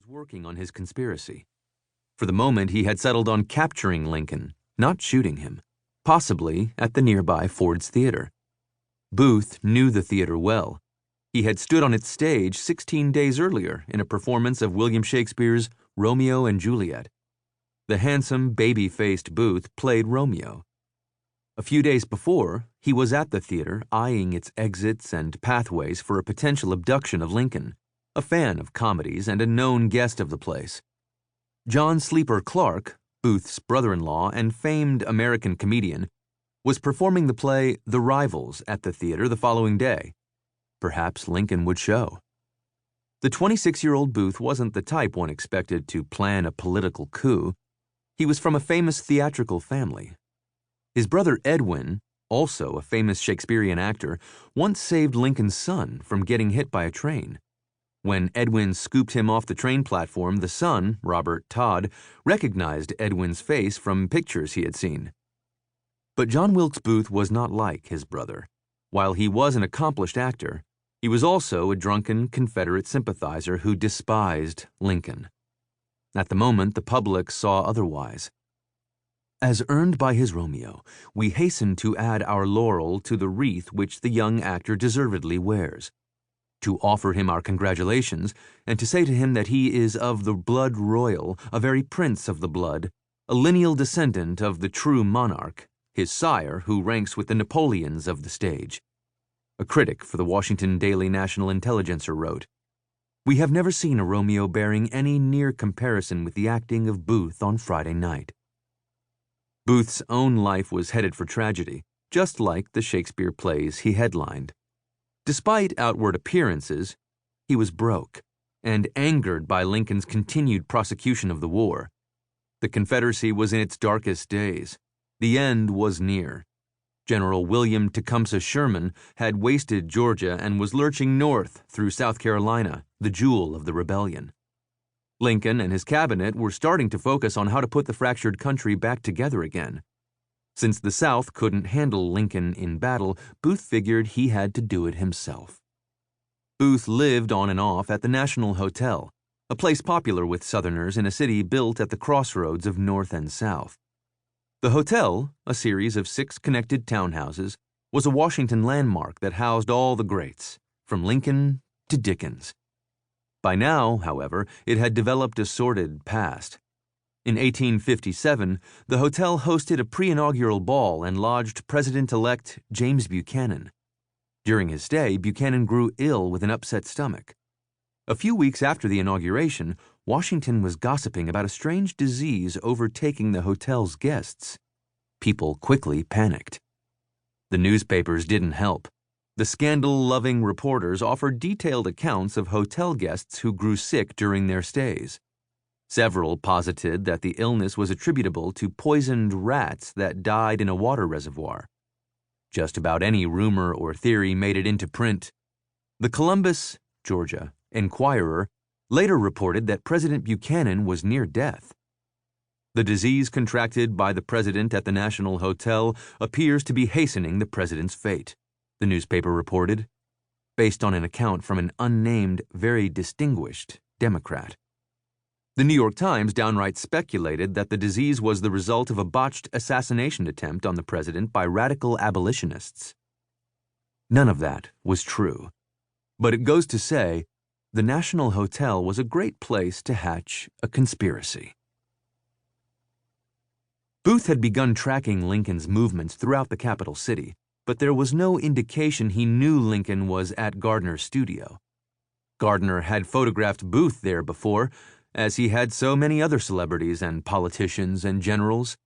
working on his conspiracy. For the moment, he had settled on capturing Lincoln, not shooting him, possibly at the nearby Ford's Theater. Booth knew the theater well. He had stood on its stage 16 days earlier in a performance of William Shakespeare's Romeo and Juliet. The handsome, baby-faced Booth played Romeo. A few days before, he was at the theater eyeing its exits and pathways for a potential abduction of Lincoln, a fan of comedies and a known guest of the place. John Sleeper Clark, Booth's brother-in-law and famed American comedian, was performing the play The Rivals at the theater the following day. Perhaps Lincoln would show. The 26-year-old Booth wasn't the type one expected to plan a political coup. He was from a famous theatrical family. His brother Edwin, also a famous Shakespearean actor, once saved Lincoln's son from getting hit by a train. When Edwin scooped him off the train platform, the son, Robert Todd, recognized Edwin's face from pictures he had seen. But John Wilkes Booth was not like his brother. While he was an accomplished actor, he was also a drunken Confederate sympathizer who despised Lincoln. At the moment, the public saw otherwise. As earned by his Romeo, we hasten to add our laurel to the wreath which the young actor deservedly wears, to offer him our congratulations, and to say to him that he is of the blood royal, a very prince of the blood, a lineal descendant of the true monarch, his sire who ranks with the Napoleons of the stage. A critic for the Washington Daily National Intelligencer wrote, "We have never seen a Romeo bearing any near comparison with the acting of Booth on Friday night." Booth's own life was headed for tragedy, just like the Shakespeare plays he headlined. Despite outward appearances, he was broke and angered by Lincoln's continued prosecution of the war. The Confederacy was in its darkest days. The end was near. General William Tecumseh Sherman had wasted Georgia and was lurching north through South Carolina, the jewel of the rebellion. Lincoln and his cabinet were starting to focus on how to put the fractured country back together again. Since the South couldn't handle Lincoln in battle, Booth figured he had to do it himself. Booth lived on and off at the National Hotel, a place popular with Southerners in a city built at the crossroads of North and South. The hotel, a series of 6 connected townhouses, was a Washington landmark that housed all the greats, from Lincoln to Dickens. By now, however, it had developed a sordid past. In 1857, the hotel hosted a pre-inaugural ball and lodged President-elect James Buchanan. During his stay, Buchanan grew ill with an upset stomach. A few weeks after the inauguration, Washington was gossiping about a strange disease overtaking the hotel's guests. People quickly panicked. The newspapers didn't help. The scandal-loving reporters offered detailed accounts of hotel guests who grew sick during their stays. Several posited that the illness was attributable to poisoned rats that died in a water reservoir. Just about any rumor or theory made it into print. The Columbus, Georgia, Enquirer later reported that President Buchanan was near death. The disease contracted by the president at the National Hotel appears to be hastening the president's fate, the newspaper reported, based on an account from an unnamed, very distinguished Democrat. The New York Times downright speculated that the disease was the result of a botched assassination attempt on the president by radical abolitionists. None of that was true, but it goes to say the National Hotel was a great place to hatch a conspiracy. Booth had begun tracking Lincoln's movements throughout the capital city, but there was no indication he knew Lincoln was at Gardner's studio. Gardner had photographed Booth there before, as he had so many other celebrities and politicians and generals.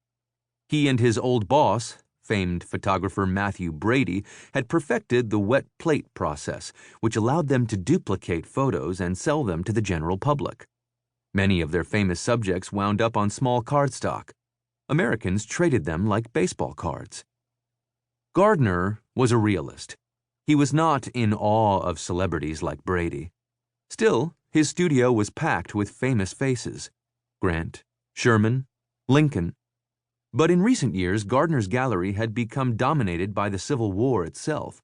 He and his old boss, famed photographer Mathew Brady, had perfected the wet plate process, which allowed them to duplicate photos and sell them to the general public. Many of their famous subjects wound up on small cardstock. Americans traded them like baseball cards. Gardner was a realist. He was not in awe of celebrities like Brady. Still, his studio was packed with famous faces: Grant, Sherman, Lincoln. But in recent years, Gardner's gallery had become dominated by the Civil War itself.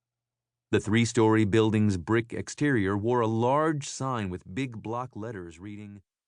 The 3-story building's brick exterior wore a large sign with big block letters reading,